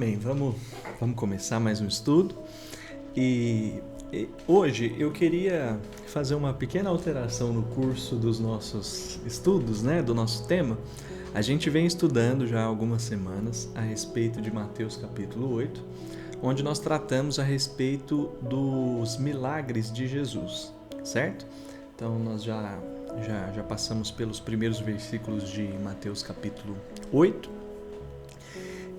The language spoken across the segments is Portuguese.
Amém. Vamos começar mais um estudo. Hoje eu queria fazer uma pequena alteração no curso dos nossos estudos, né, do nosso tema. A gente vem estudando já há algumas semanas a respeito de Mateus capítulo 8, onde nós tratamos a respeito dos milagres de Jesus, certo? Então nós já passamos pelos primeiros versículos de Mateus capítulo 8.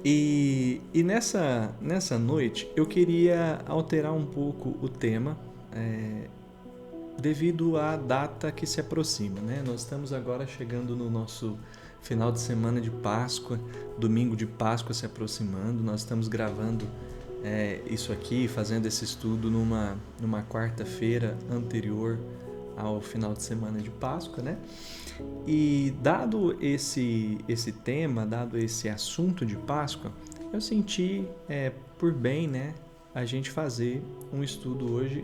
E nessa noite eu queria alterar um pouco o tema devido à data que se aproxima, né? Nós estamos agora chegando no nosso final de semana de Páscoa, domingo de Páscoa se aproximando. Nós estamos gravando isso aqui, fazendo esse estudo numa quarta-feira anterior ao final de semana de Páscoa, né? E dado esse tema, dado esse assunto de Páscoa, eu senti por bem, né, a gente fazer um estudo hoje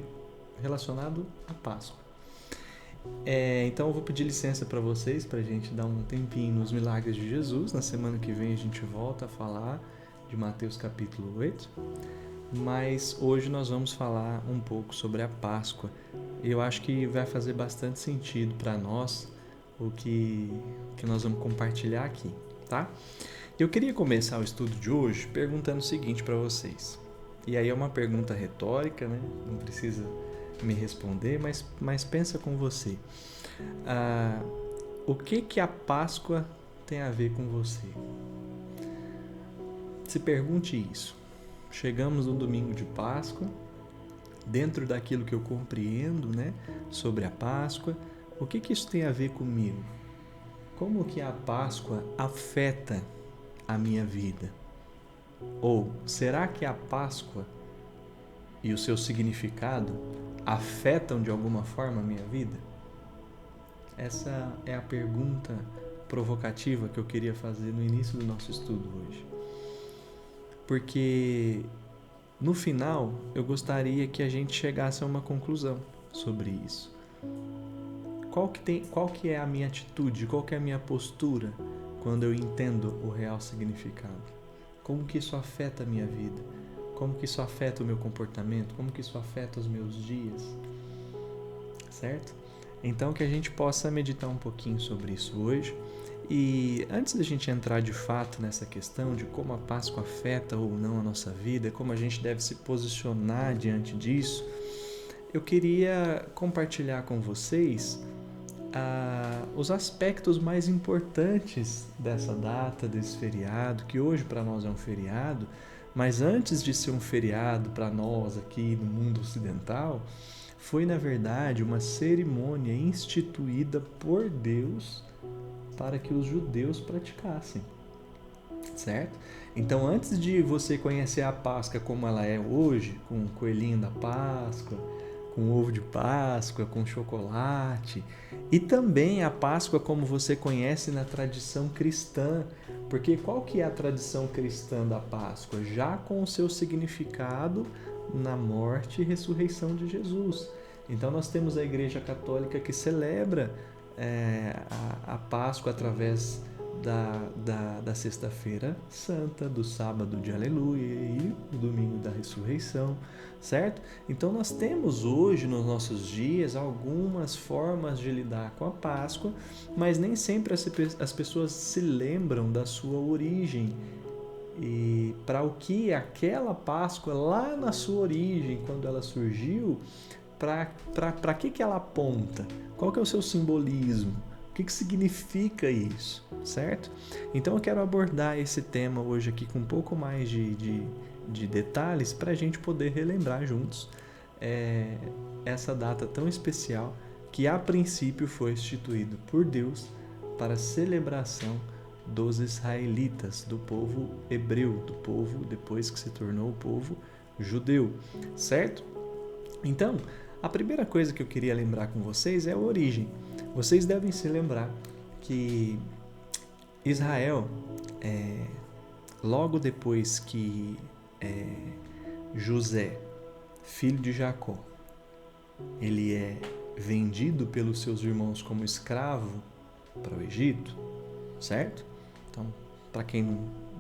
relacionado à Páscoa. Então eu vou pedir licença para vocês, para a gente dar um tempinho nos milagres de Jesus. Na semana que vem a gente volta a falar de Mateus capítulo 8. Mas hoje nós vamos falar um pouco sobre a Páscoa. Eu acho que vai fazer bastante sentido para nós o que nós vamos compartilhar aqui, tá? Eu queria começar o estudo de hoje perguntando o seguinte para vocês. E aí é uma pergunta retórica, né? Não precisa me responder, mas pensa com você. O que a Páscoa tem a ver com você? Se pergunte isso. Chegamos no domingo de Páscoa, dentro daquilo que eu compreendo, né, sobre a Páscoa, o que isso tem a ver comigo? Como que a Páscoa afeta a minha vida? Ou será que a Páscoa e o seu significado afetam de alguma forma a minha vida? Essa é a pergunta provocativa que eu queria fazer no início do nosso estudo hoje. Porque no final eu gostaria que a gente chegasse a uma conclusão sobre isso. Qual que é a minha atitude, qual que é a minha postura quando eu entendo o real significado? Como que isso afeta a minha vida? Como que isso afeta o meu comportamento? Como que isso afeta os meus dias? Certo? Então que a gente possa meditar um pouquinho sobre isso hoje. E antes da gente entrar de fato nessa questão de como a Páscoa afeta ou não a nossa vida, como a gente deve se posicionar diante disso, eu queria compartilhar com vocês os aspectos mais importantes dessa data, desse feriado, que hoje para nós é um feriado, mas antes de ser um feriado para nós aqui no mundo ocidental, foi na verdade uma cerimônia instituída por Deus para que os judeus praticassem, certo? Então, antes de você conhecer a Páscoa como ela é hoje, com o coelhinho da Páscoa, com ovo de Páscoa, com chocolate, e também a Páscoa como você conhece na tradição cristã, porque qual que é a tradição cristã da Páscoa? Já com o seu significado na morte e ressurreição de Jesus. Então, nós temos a Igreja Católica que celebra a Páscoa através da Sexta-feira Santa, do sábado de Aleluia e do domingo da ressurreição, certo? Então nós temos hoje nos nossos dias algumas formas de lidar com a Páscoa, mas nem sempre as pessoas se lembram da sua origem e para o que aquela Páscoa lá na sua origem, quando ela surgiu, para que ela aponta? Qual que é o seu simbolismo? O que significa isso, certo? Então eu quero abordar esse tema hoje aqui com um pouco mais de detalhes para a gente poder relembrar juntos essa data tão especial que a princípio foi instituída por Deus para a celebração dos israelitas, do povo hebreu, do povo depois que se tornou o povo judeu, certo? Então, a primeira coisa que eu queria lembrar com vocês é a origem. Vocês devem se lembrar que Israel, logo depois que José, filho de Jacó, ele é vendido pelos seus irmãos como escravo para o Egito, certo? Então, para quem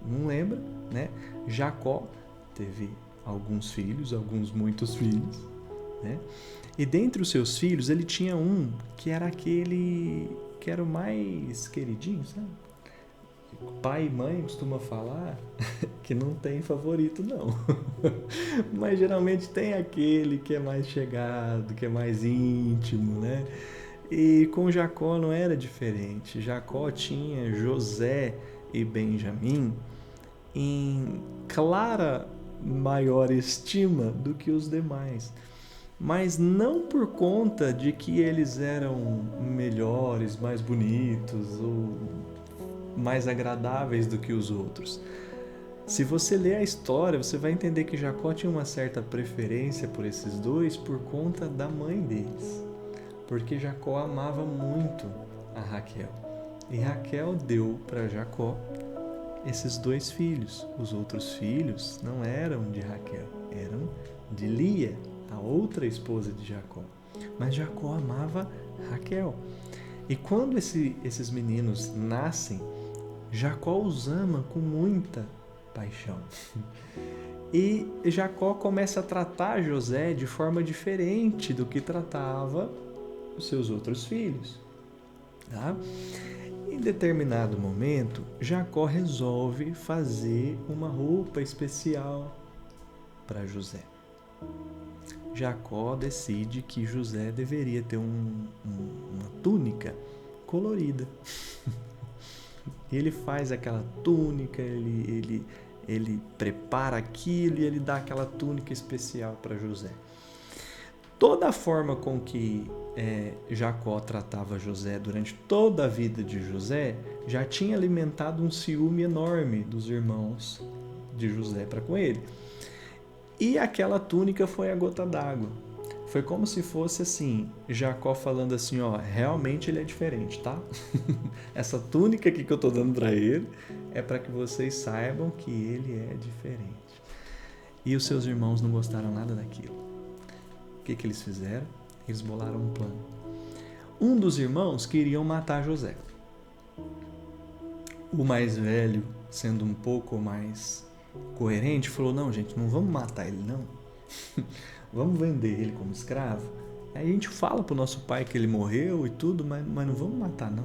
não lembra, né? Jacó teve alguns filhos, muitos filhos, né? E dentre os seus filhos, ele tinha um que era aquele que era o mais queridinho, sabe? Pai e mãe costuma falar que não tem favorito, não. Mas geralmente tem aquele que é mais chegado, que é mais íntimo, né? E com Jacó não era diferente. Jacó tinha José e Benjamim em clara maior estima do que os demais. Mas não por conta de que eles eram melhores, mais bonitos ou mais agradáveis do que os outros. Se você ler a história, você vai entender que Jacó tinha uma certa preferência por esses dois por conta da mãe deles. Porque Jacó amava muito a Raquel. E Raquel deu para Jacó esses dois filhos. Os outros filhos não eram de Raquel, eram de Lia, a outra esposa de Jacó. Mas Jacó amava Raquel. E quando esses meninos nascem, Jacó os ama com muita paixão. E Jacó começa a tratar José de forma diferente do que tratava os seus outros filhos. Tá? Em determinado momento, Jacó resolve fazer uma roupa especial para José. Jacó decide que José deveria ter uma túnica colorida. Ele faz aquela túnica, ele prepara aquilo e ele dá aquela túnica especial para José. Toda a forma com que Jacó tratava José durante toda a vida de José já tinha alimentado um ciúme enorme dos irmãos de José para com ele. E aquela túnica foi a gota d'água. Foi como se fosse assim, Jacó falando assim, ó, realmente ele é diferente, tá? Essa túnica aqui que eu tô dando para ele é para que vocês saibam que ele é diferente. E os seus irmãos não gostaram nada daquilo. O que eles fizeram? Eles bolaram um plano. Um dos irmãos queriam matar José. O mais velho, sendo um pouco mais coerente, falou, não, gente, não vamos matar ele, não. Vamos vender ele como escravo. Aí a gente fala pro nosso pai que ele morreu e tudo, mas não vamos matar, não.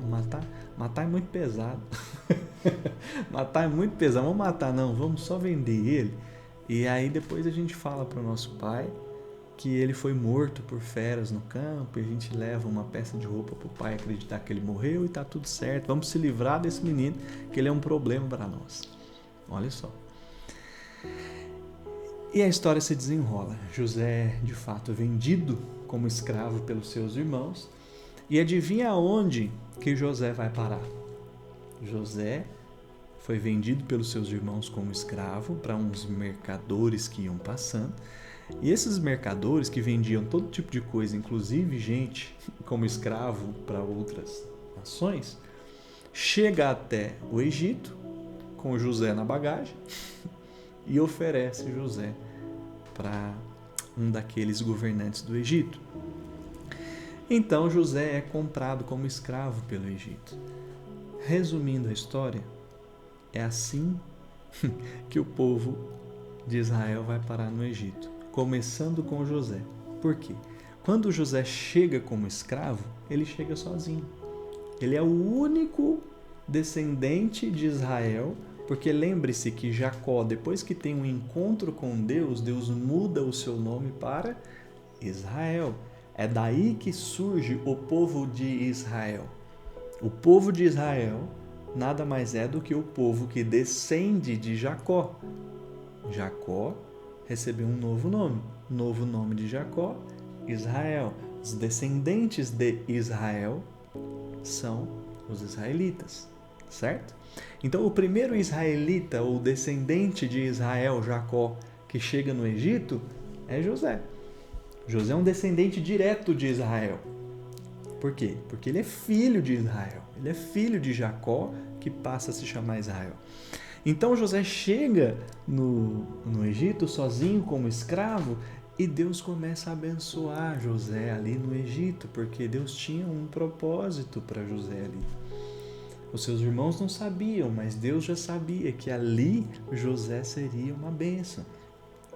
Matar é muito pesado. Matar é muito pesado. Vamos matar, não. Vamos só vender ele. E aí depois a gente fala pro nosso pai que ele foi morto por feras no campo e a gente leva uma peça de roupa pro pai acreditar que ele morreu e tá tudo certo. Vamos se livrar desse menino, que ele é um problema para nós. Olha só. E a história se desenrola. José, de fato, é vendido como escravo pelos seus irmãos. E adivinha aonde que José vai parar? José foi vendido pelos seus irmãos como escravo para uns mercadores que iam passando. E esses mercadores que vendiam todo tipo de coisa, inclusive gente como escravo para outras nações, chega até o Egito com José na bagagem e oferece José para um daqueles governantes do Egito. Então José é comprado como escravo pelo Egito. Resumindo a história, é assim que o povo de Israel vai parar no Egito, começando com José. Por quê? Quando José chega como escravo, ele chega sozinho. Ele é o único descendente de Israel, porque lembre-se que Jacó, depois que tem um encontro com Deus, Deus muda o seu nome para Israel. É daí que surge o povo de Israel. O povo de Israel nada mais é do que o povo que descende de Jacó. Jacó recebeu um novo nome de Jacó, Israel. Os descendentes de Israel são os israelitas, certo? Então o primeiro israelita ou descendente de Israel, Jacó, que chega no Egito é José. José é um descendente direto de Israel. Por quê? Porque ele é filho de Israel. Ele é filho de Jacó, que passa a se chamar Israel. Então José chega no Egito sozinho como escravo e Deus começa a abençoar José ali no Egito, porque Deus tinha um propósito para José ali. Os seus irmãos não sabiam, mas Deus já sabia que ali José seria uma bênção.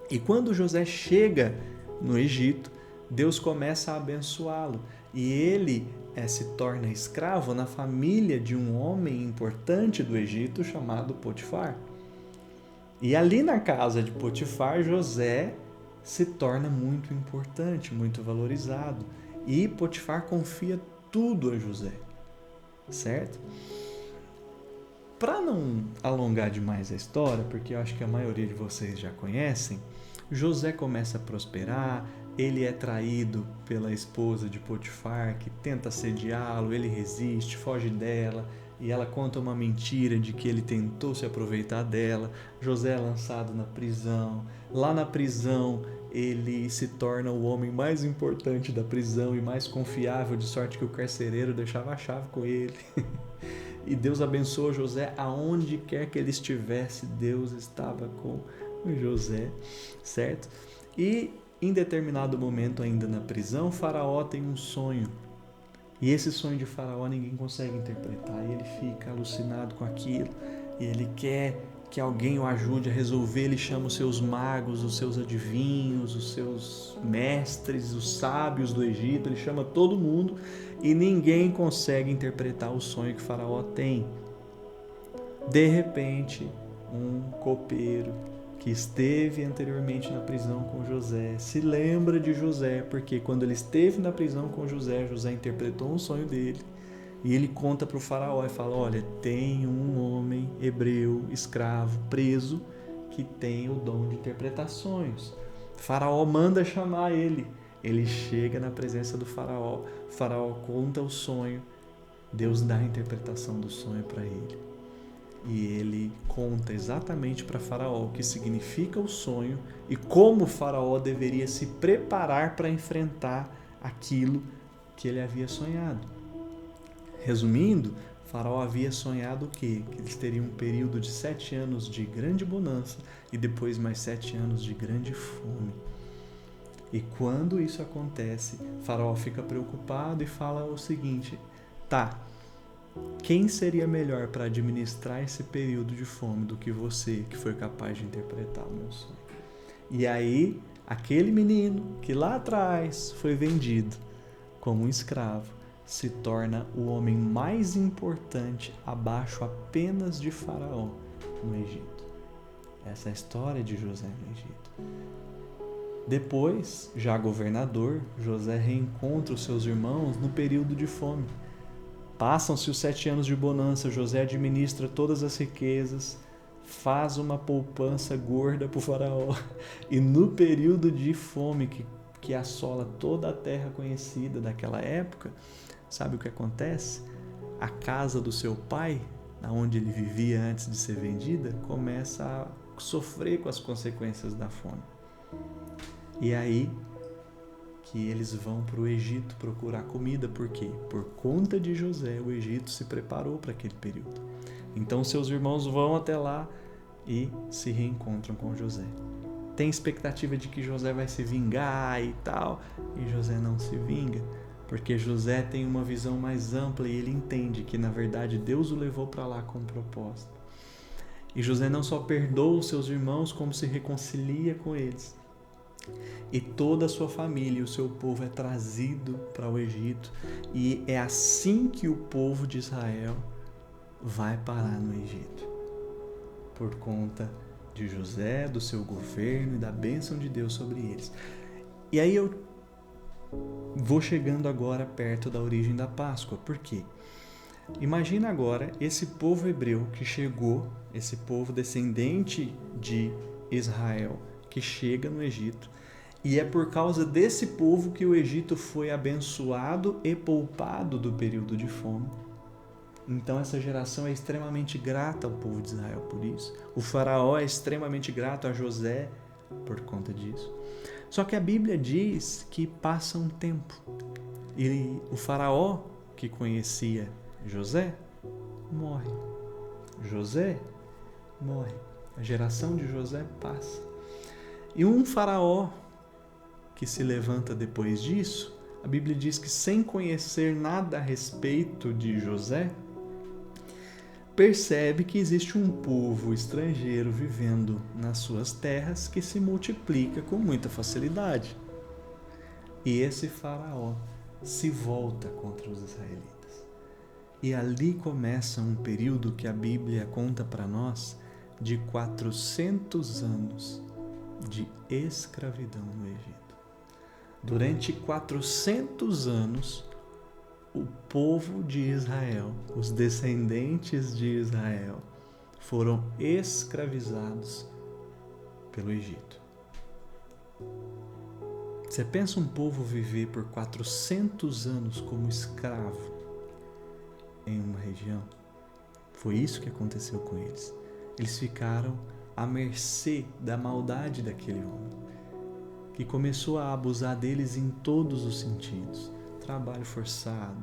E quando José chega no Egito, Deus começa a abençoá-lo. E ele se torna escravo na família de um homem importante do Egito chamado Potifar. E ali na casa de Potifar, José se torna muito importante, muito valorizado. E Potifar confia tudo a José, certo? Para não alongar demais a história, porque eu acho que a maioria de vocês já conhecem, José começa a prosperar, ele é traído pela esposa de Potifar, que tenta assediá-lo, ele resiste, foge dela, e ela conta uma mentira de que ele tentou se aproveitar dela. José é lançado na prisão. Lá na prisão, ele se torna o homem mais importante da prisão e mais confiável, de sorte que o carcereiro deixava a chave com ele. E Deus abençoou José aonde quer que ele estivesse, Deus estava com José, certo? E em determinado momento ainda na prisão, Faraó tem um sonho. E esse sonho de Faraó ninguém consegue interpretar. E ele fica alucinado com aquilo. E ele quer que alguém o ajude a resolver. Ele chama os seus magos, os seus adivinhos, os seus mestres, os sábios do Egito. Ele chama todo mundo e ninguém consegue interpretar o sonho que Faraó tem. De repente, um copeiro que esteve anteriormente na prisão com José se lembra de José, porque quando ele esteve na prisão com José, José interpretou um sonho dele e ele conta para o Faraó e fala: olha, tem um homem hebreu, escravo, preso, que tem o dom de interpretar sonhos. O Faraó manda chamar ele. Ele chega na presença do Faraó. O Faraó conta o sonho. Deus dá a interpretação do sonho para ele. E ele conta exatamente para Faraó o que significa o sonho e como Faraó deveria se preparar para enfrentar aquilo que ele havia sonhado. Resumindo, Faraó havia sonhado o quê? Que eles teriam um período de 7 anos de grande bonança e depois mais 7 anos de grande fome. E quando isso acontece, Faraó fica preocupado e fala o seguinte: tá, quem seria melhor para administrar esse período de fome do que você, que foi capaz de interpretar o meu sonho? E aí, aquele menino que lá atrás foi vendido como um escravo, se torna o homem mais importante abaixo apenas de Faraó no Egito. Essa é a história de José no Egito. Depois, já governador, José reencontra os seus irmãos no período de fome. Passam-se os 7 anos de bonança, José administra todas as riquezas, faz uma poupança gorda para o Faraó. E no período de fome que assola toda a terra conhecida daquela época, sabe o que acontece? A casa do seu pai, onde ele vivia antes de ser vendida, começa a sofrer com as consequências da fome. E aí que eles vão para o Egito procurar comida. Por quê? Por conta de José, o Egito se preparou para aquele período. Então seus irmãos vão até lá e se reencontram com José. Tem expectativa de que José vai se vingar e tal, e José não se vinga, porque José tem uma visão mais ampla e ele entende que, na verdade, Deus o levou para lá com um propósito. E José não só perdoa os seus irmãos, como se reconcilia com eles. E toda a sua família e o seu povo é trazido para o Egito. E é assim que o povo de Israel vai parar no Egito. Por conta de José, do seu governo e da bênção de Deus sobre eles. E aí eu vou chegando agora perto da origem da Páscoa. Por quê? Imagina agora esse povo hebreu que chegou, esse povo descendente de Israel, que chega no Egito. E é por causa desse povo que o Egito foi abençoado e poupado do período de fome. Então essa geração é extremamente grata ao povo de Israel por isso. O faraó é extremamente grato a José por conta disso. Só que a Bíblia diz que passa um tempo. E o faraó que conhecia José morre. José morre. A geração de José passa. E um faraó que se levanta depois disso, a Bíblia diz que sem conhecer nada a respeito de José, percebe que existe um povo estrangeiro vivendo nas suas terras que se multiplica com muita facilidade. E esse faraó se volta contra os israelitas. E ali começa um período que a Bíblia conta para nós de 400 anos de escravidão no Egito. Durante 400 anos, o povo de Israel, os descendentes de Israel, foram escravizados pelo Egito. Você pensa um povo viver por 400 anos como escravo em uma região? Foi isso que aconteceu com eles. Eles ficaram à mercê da maldade daquele homem, que começou a abusar deles em todos os sentidos. Trabalho forçado,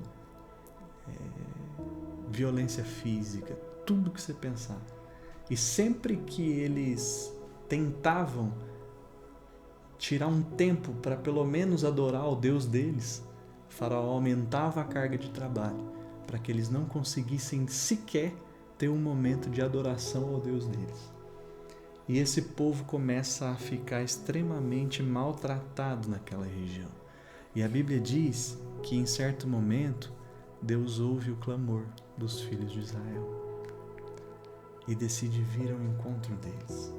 violência física, tudo que você pensar. E sempre que eles tentavam tirar um tempo para pelo menos adorar o Deus deles, o faraó aumentava a carga de trabalho para que eles não conseguissem sequer ter um momento de adoração ao Deus deles. E esse povo começa a ficar extremamente maltratado naquela região. E a Bíblia diz que em certo momento Deus ouve o clamor dos filhos de Israel e decide vir ao encontro deles.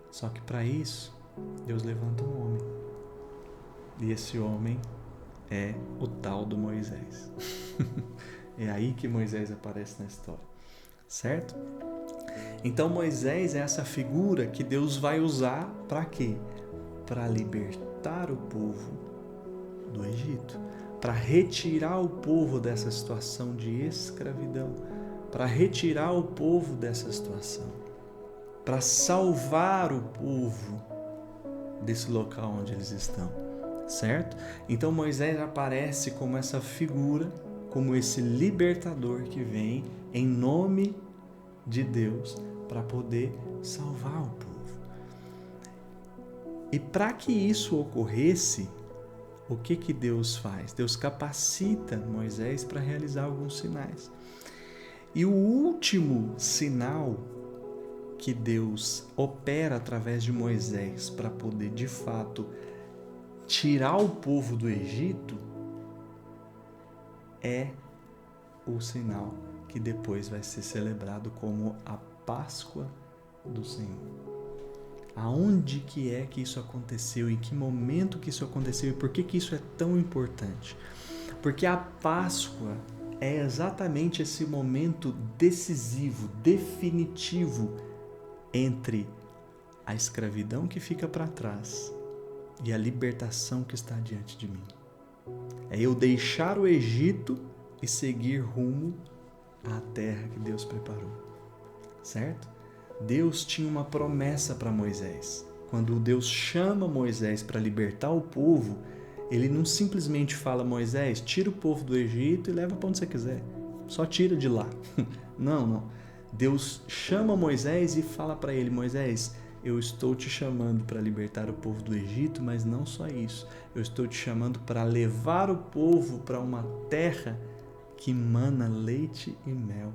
Só que para isso, Deus levanta um homem. E esse homem é o tal do Moisés. É aí que Moisés aparece na história, certo? Então Moisés é essa figura que Deus vai usar para quê? Para libertar o povo do Egito, para retirar o povo dessa situação de escravidão, para retirar o povo dessa situação, para salvar o povo desse local onde eles estão, certo? Então Moisés aparece como essa figura, como esse libertador que vem em nome de Deus para poder salvar o povo. E para que isso ocorresse, o que Deus faz? Deus capacita Moisés para realizar alguns sinais. E o último sinal que Deus opera através de Moisés para poder, de fato, tirar o povo do Egito é o sinal que depois vai ser celebrado como a Páscoa do Senhor. Aonde que é que isso aconteceu? Em que momento que isso aconteceu? E por que isso é tão importante? Porque a Páscoa é exatamente esse momento decisivo, definitivo entre a escravidão que fica para trás e a libertação que está diante de mim. É eu deixar o Egito e seguir rumo à terra que Deus preparou, certo? Deus tinha uma promessa para Moisés. Quando Deus chama Moisés para libertar o povo, ele não simplesmente fala: Moisés, tira o povo do Egito e leva para onde você quiser. Só tira de lá. Não. Deus chama Moisés e fala para ele: Moisés, eu estou te chamando para libertar o povo do Egito, mas não só isso. Eu estou te chamando para levar o povo para uma terra que mana leite e mel.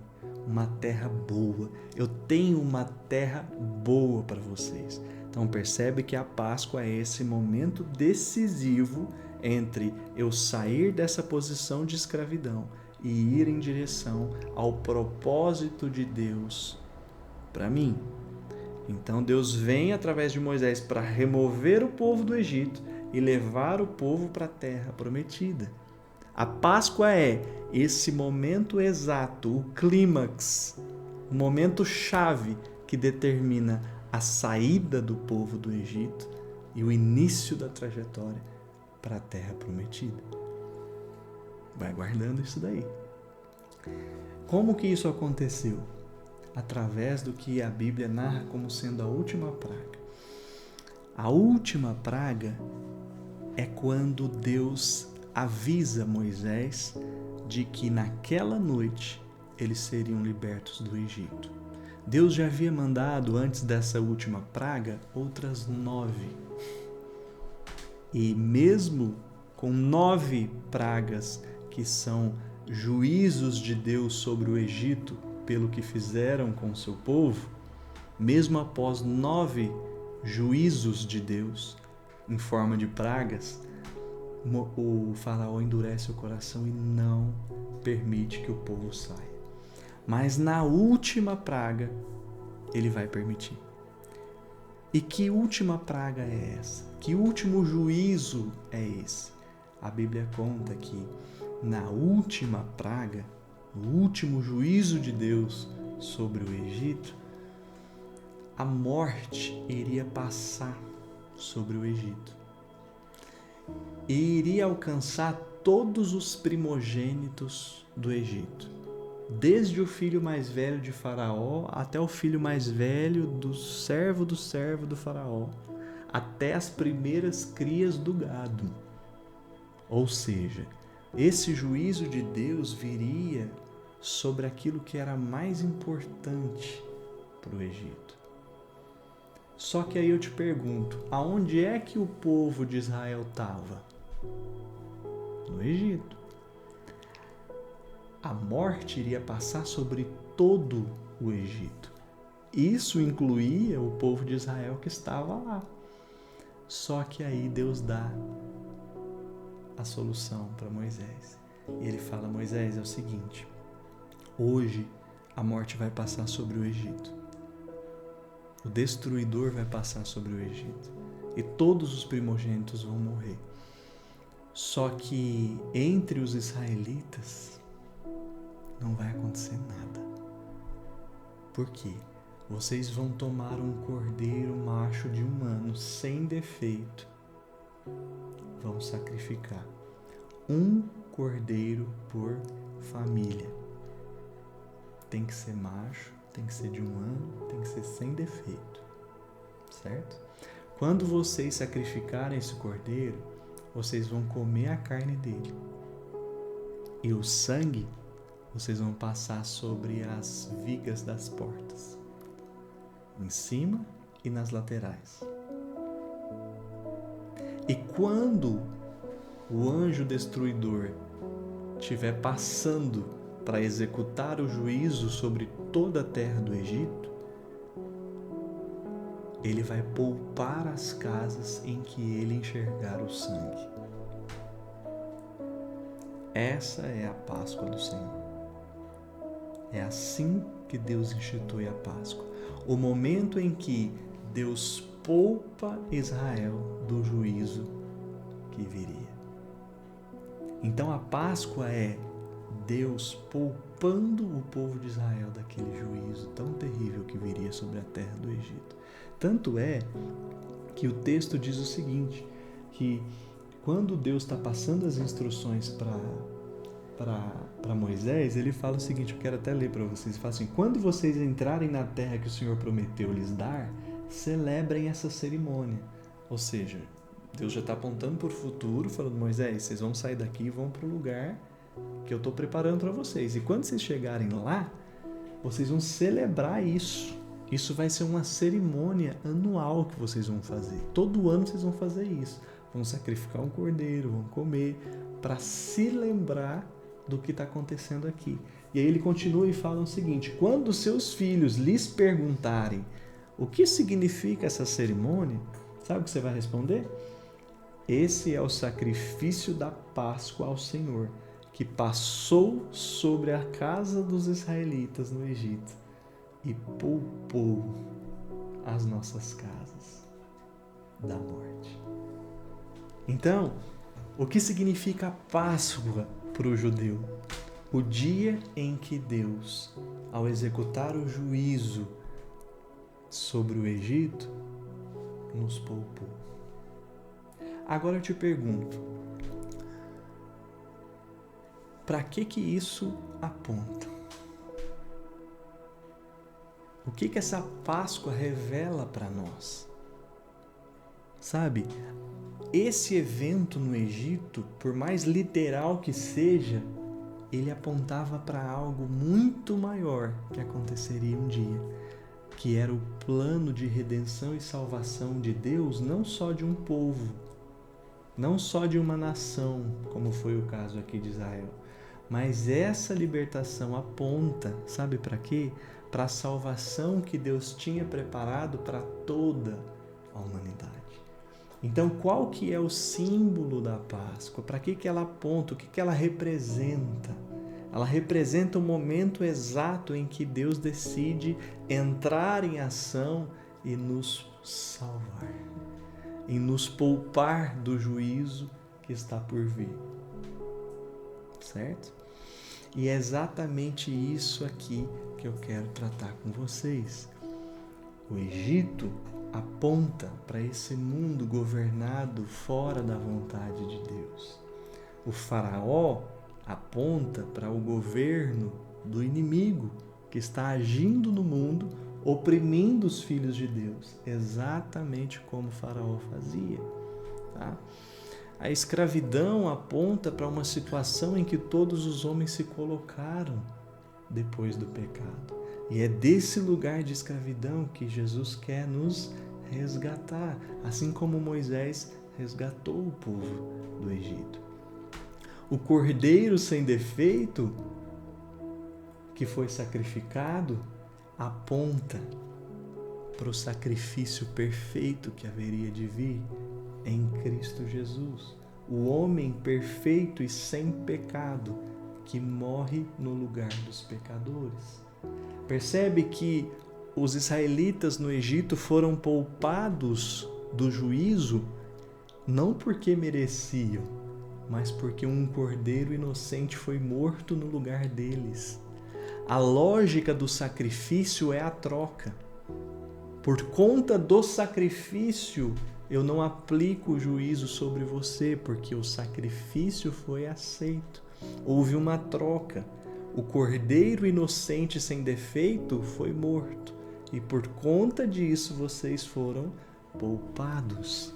Uma terra boa. Eu tenho uma terra boa para vocês. Então percebe que a Páscoa é esse momento decisivo entre eu sair dessa posição de escravidão e ir em direção ao propósito de Deus para mim. Então Deus vem através de Moisés para remover o povo do Egito e levar o povo para a terra prometida. A Páscoa é esse momento exato, o clímax, o momento chave que determina a saída do povo do Egito e o início da trajetória para a terra prometida. Vai guardando isso daí. Como que isso aconteceu? Através do que a Bíblia narra como sendo a última praga. A última praga é quando Deus avisa Moisés de que naquela noite eles seriam libertos do Egito. Deus já havia mandado, antes dessa última praga, outras 9. E mesmo com 9 pragas que são juízos de Deus sobre o Egito pelo que fizeram com o seu povo, mesmo após 9 juízos de Deus em forma de pragas, o faraó endurece o coração e não permite que o povo saia. Mas na última praga, ele vai permitir. E que última praga é essa? Que último juízo é esse? A Bíblia conta que na última praga, no último juízo de Deus sobre o Egito, a morte iria passar sobre o Egito e iria alcançar todos os primogênitos do Egito, desde o filho mais velho de Faraó até o filho mais velho do servo do Faraó, até as primeiras crias do gado. Ou seja, esse juízo de Deus viria sobre aquilo que era mais importante para o Egito. Só que aí eu te pergunto, aonde é que o povo de Israel estava? No Egito. A morte iria passar sobre todo o Egito. Isso incluía o povo de Israel que estava lá. Só que aí Deus dá a solução para Moisés. E ele fala: Moisés, é o seguinte, hoje a morte vai passar sobre o Egito. O destruidor vai passar sobre o Egito. E todos os primogênitos vão morrer. Só que entre os israelitas não vai acontecer nada. Por quê? Vocês vão tomar um cordeiro macho de 1 ano, sem defeito. Vão sacrificar. 1 cordeiro por família. Tem que ser macho, tem que ser de 1 ano, tem que ser sem defeito. Certo? Quando vocês sacrificarem esse cordeiro, vocês vão comer a carne dele. E o sangue vocês vão passar sobre as vigas das portas, em cima e nas laterais. E quando o anjo destruidor estiver passando para executar o juízo sobre toda a terra do Egito, ele vai poupar as casas em que ele enxergar o sangue. Essa é a Páscoa do Senhor. É assim que Deus institui a Páscoa. O momento em que Deus poupa Israel do juízo que viria. Então a Páscoa é Deus poupando o povo de Israel daquele juízo tão terrível que viria sobre a terra do Egito. Tanto é que o texto diz o seguinte, que quando Deus está passando as instruções para Moisés, ele fala o seguinte, eu quero até ler para vocês, ele fala assim: quando vocês entrarem na terra que o Senhor prometeu lhes dar, celebrem essa cerimônia. Ou seja, Deus já está apontando para o futuro, falando: Moisés, vocês vão sair daqui e vão para o lugar que eu estou preparando para vocês. E quando vocês chegarem lá, vocês vão celebrar isso. Isso vai ser uma cerimônia anual que vocês vão fazer. Todo ano vocês vão fazer isso. Vão sacrificar um cordeiro, vão comer, para se lembrar do que está acontecendo aqui. E aí ele continua e fala o seguinte: quando seus filhos lhes perguntarem o que significa essa cerimônia, sabe o que você vai responder? Esse é o sacrifício da Páscoa ao Senhor, que passou sobre a casa dos israelitas no Egito e poupou as nossas casas da morte. Então, o que significa a Páscoa para o judeu? O dia em que Deus, ao executar o juízo sobre o Egito, nos poupou. Agora eu te pergunto, para que isso aponta? O que essa Páscoa revela para nós? Sabe, esse evento no Egito, por mais literal que seja, ele apontava para algo muito maior que aconteceria um dia, que era o plano de redenção e salvação de Deus, não só de um povo, não só de uma nação, como foi o caso aqui de Israel, Mas essa libertação aponta, sabe para quê? Para a salvação que Deus tinha preparado para toda a humanidade. Então, qual que é o símbolo da Páscoa? Para que ela aponta? O que ela representa? Ela representa o momento exato em que Deus decide entrar em ação e nos salvar, em nos poupar do juízo que está por vir. Certo? E é exatamente isso aqui que eu quero tratar com vocês. O Egito aponta para esse mundo governado fora da vontade de Deus. O faraó aponta para o governo do inimigo que está agindo no mundo, oprimindo os filhos de Deus, exatamente como o faraó fazia. Tá? A escravidão aponta para uma situação em que todos os homens se colocaram depois do pecado. E é desse lugar de escravidão que Jesus quer nos resgatar, assim como Moisés resgatou o povo do Egito. O cordeiro sem defeito que foi sacrificado aponta para o sacrifício perfeito que haveria de vir em Cristo Jesus, o homem perfeito e sem pecado que morre no lugar dos pecadores. Percebe que os israelitas no Egito foram poupados do juízo não porque mereciam, mas porque um cordeiro inocente foi morto no lugar deles. A lógica do sacrifício é a troca. Por conta do sacrifício, eu não aplico o juízo sobre você, porque o sacrifício foi aceito. Houve uma troca. O cordeiro inocente sem defeito foi morto. E por conta disso, vocês foram poupados.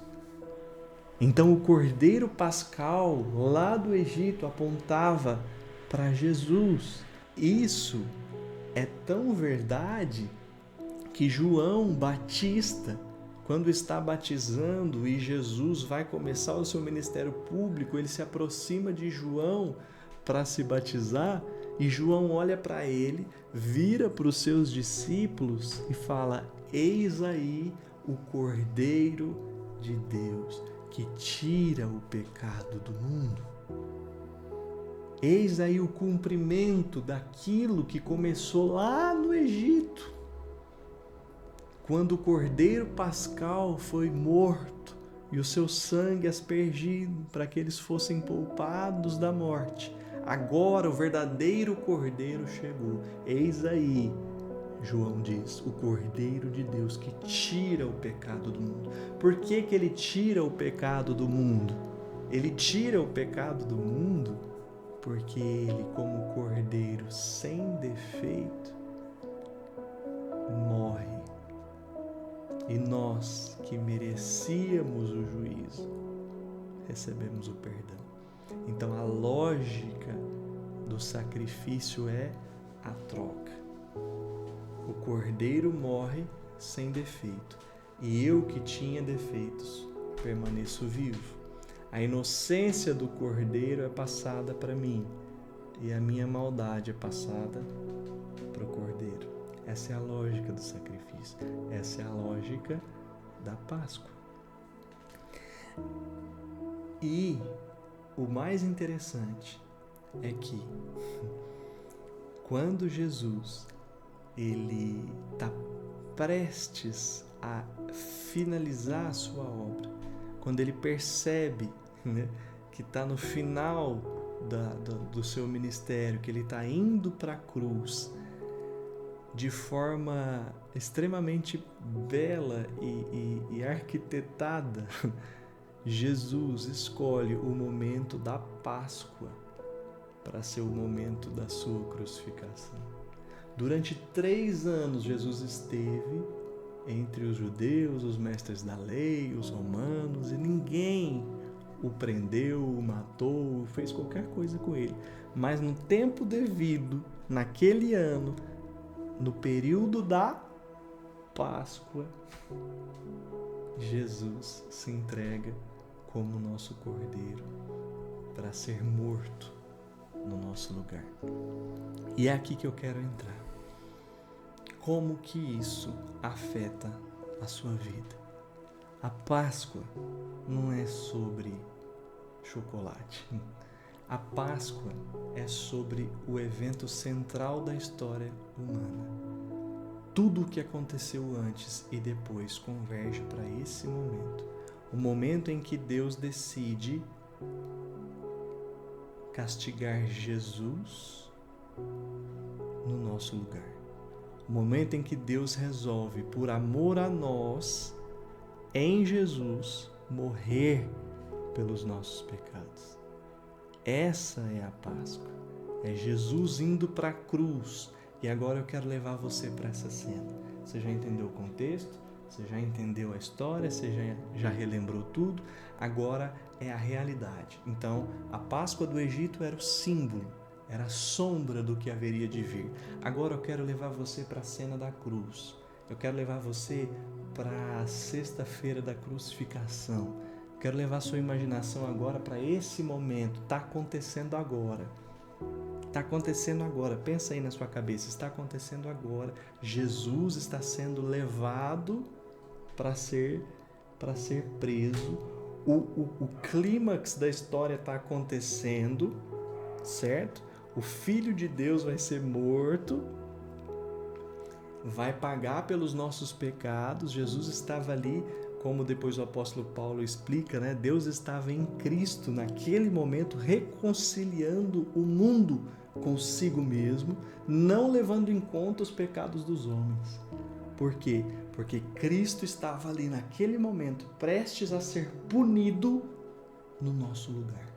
Então, o cordeiro pascal lá do Egito apontava para Jesus. Isso é tão verdade que João Batista, quando está batizando e Jesus vai começar o seu ministério público, ele se aproxima de João para se batizar e João olha para ele, vira para os seus discípulos e fala: eis aí o Cordeiro de Deus que tira o pecado do mundo. Eis aí o cumprimento daquilo que começou lá no Egito, quando o Cordeiro Pascal foi morto e o seu sangue aspergido para que eles fossem poupados da morte. Agora o verdadeiro Cordeiro chegou. Eis aí, João diz, o Cordeiro de Deus que tira o pecado do mundo. Por que que ele tira o pecado do mundo? Ele tira o pecado do mundo porque ele, como Cordeiro sem defeito, morre. E nós, que merecíamos o juízo, recebemos o perdão. Então, a lógica do sacrifício é a troca. O cordeiro morre sem defeito, e eu, que tinha defeitos, permaneço vivo. A inocência do cordeiro é passada para mim, e a minha maldade é passada para o cordeiro. Essa é a lógica do sacrifício. Essa é a lógica da Páscoa. E o mais interessante é que quando Jesus ele está prestes a finalizar a sua obra, quando ele percebe, né, que está no final do seu ministério, que ele está indo para a cruz, de forma extremamente bela e arquitetada, Jesus escolhe o momento da Páscoa para ser o momento da sua crucificação. Durante 3 anos, Jesus esteve entre os judeus, os mestres da lei, os romanos, e ninguém o prendeu, o matou, fez qualquer coisa com ele. Mas no tempo devido, naquele ano, no período da Páscoa, Jesus se entrega como nosso Cordeiro para ser morto no nosso lugar. E é aqui que eu quero entrar. Como que isso afeta a sua vida? A Páscoa não é sobre chocolate. A Páscoa é sobre o evento central da história humana. Tudo o que aconteceu antes e depois converge para esse momento. O momento em que Deus decide castigar Jesus no nosso lugar. O momento em que Deus resolve, por amor a nós, em Jesus, morrer pelos nossos pecados. Essa é a Páscoa. É Jesus indo para a cruz. E agora eu quero levar você para essa cena. Você já entendeu o contexto? Você já entendeu a história? Você já relembrou tudo? Agora é a realidade. Então, a Páscoa do Egito era o símbolo, era a sombra do que haveria de vir. Agora eu quero levar você para a cena da cruz. Eu quero levar você para a sexta-feira da crucificação. Eu quero levar sua imaginação agora para esse momento. Está acontecendo agora. Está acontecendo agora. Pensa aí na sua cabeça. Está acontecendo agora. Jesus está sendo levado para ser preso. O clímax da história está acontecendo, certo? O Filho de Deus vai ser morto, vai pagar pelos nossos pecados. Jesus estava ali, como depois o apóstolo Paulo explica, né? Deus estava em Cristo naquele momento reconciliando o mundo consigo mesmo, não levando em conta os pecados dos homens. Por quê? Porque Cristo estava ali naquele momento prestes a ser punido no nosso lugar.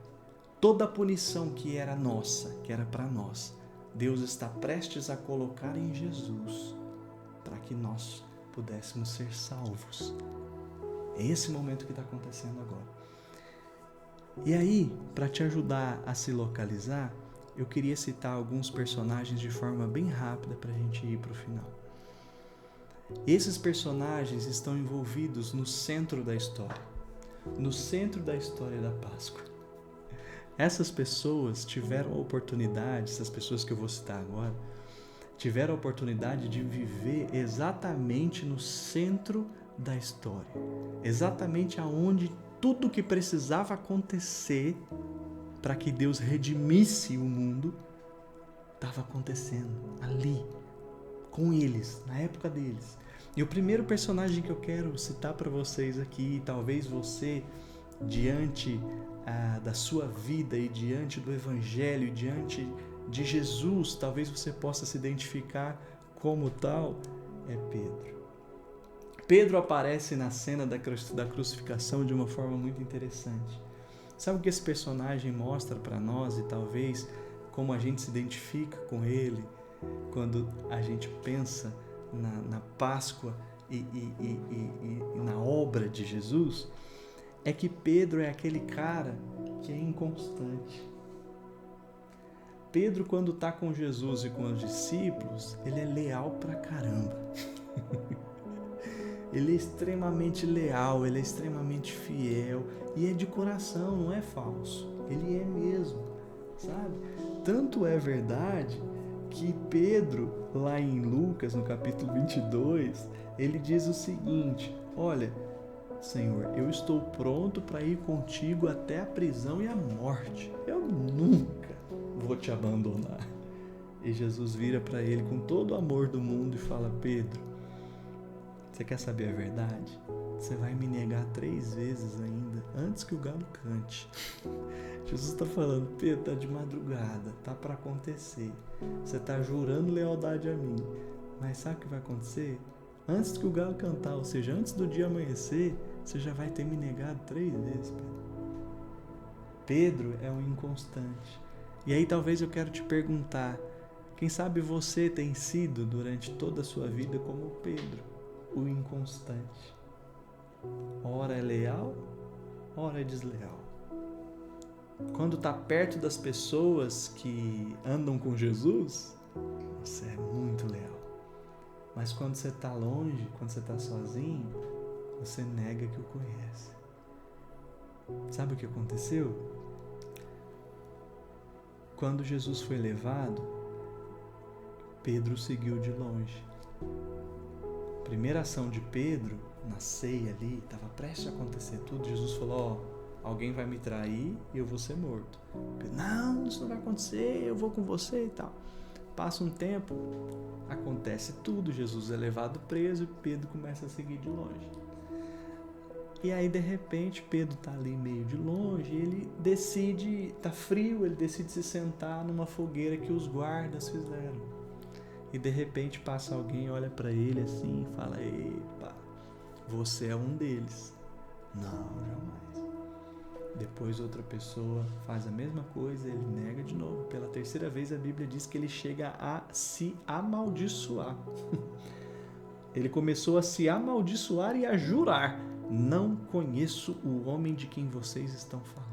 Toda a punição que era nossa, que era para nós, Deus está prestes a colocar em Jesus para que nós pudéssemos ser salvos. É esse momento que está acontecendo agora. E aí, para te ajudar a se localizar, eu queria citar alguns personagens de forma bem rápida para a gente ir para o final. Esses personagens estão envolvidos no centro da história da Páscoa. Essas pessoas tiveram a oportunidade, essas pessoas que eu vou citar agora, tiveram a oportunidade de viver exatamente no centro da história, exatamente aonde tudo que precisava acontecer para que Deus redimisse o mundo estava acontecendo ali, com eles, na época deles. E o primeiro personagem que eu quero citar para vocês aqui, talvez você, diante da sua vida e diante do Evangelho, diante de Jesus, talvez você possa se identificar como tal, é Pedro. Pedro aparece na cena da crucificação de uma forma muito interessante. Sabe o que esse personagem mostra para nós e talvez como a gente se identifica com ele quando a gente pensa na Páscoa e na obra de Jesus? É que Pedro é aquele cara que é inconstante. Pedro, quando está com Jesus e com os discípulos, ele é leal pra caramba. Ele é extremamente leal, ele é extremamente fiel e é de coração, não é falso. Ele é mesmo, sabe? Tanto é verdade que Pedro, lá em Lucas, no capítulo 22, ele diz o seguinte: olha, Senhor, eu estou pronto para ir contigo até a prisão e a morte. Eu nunca vou te abandonar. E Jesus vira para ele com todo o amor do mundo e fala: Pedro, você quer saber a verdade? Você vai me negar 3 vezes ainda, antes que o galo cante. Jesus está falando: Pedro, tá de madrugada, tá para acontecer. Você tá jurando lealdade a mim. Mas sabe o que vai acontecer? Antes que o galo cantar, ou seja, antes do dia amanhecer, você já vai ter me negado 3 vezes, Pedro. Pedro é um inconstante. E aí talvez eu quero te perguntar, quem sabe você tem sido durante toda a sua vida como Pedro, o inconstante. Ora é leal, ora é desleal. Quando está perto das pessoas que andam com Jesus, você é muito leal. Mas quando você está longe, quando você está sozinho, você nega que o conhece. Sabe o que aconteceu? quando Jesus foi levado, Pedro seguiu de longe. A primeira ação de Pedro, na ceia ali, estava prestes a acontecer tudo. Jesus falou, alguém vai me trair e eu vou ser morto. Pedro, não, isso não vai acontecer, eu vou com você e tal. Passa um tempo, acontece tudo, Jesus é levado preso e Pedro começa a seguir de longe. E aí, de repente, Pedro está ali meio de longe, ele decide, está frio, ele decide se sentar numa fogueira que os guardas fizeram. E de repente passa alguém, olha para ele assim e fala, epa, você é um deles. Não, jamais. Depois outra pessoa faz a mesma coisa, ele nega de novo. Pela terceira vez a Bíblia diz que ele chega a se amaldiçoar. Ele começou a se amaldiçoar e a jurar, não conheço o homem de quem vocês estão falando.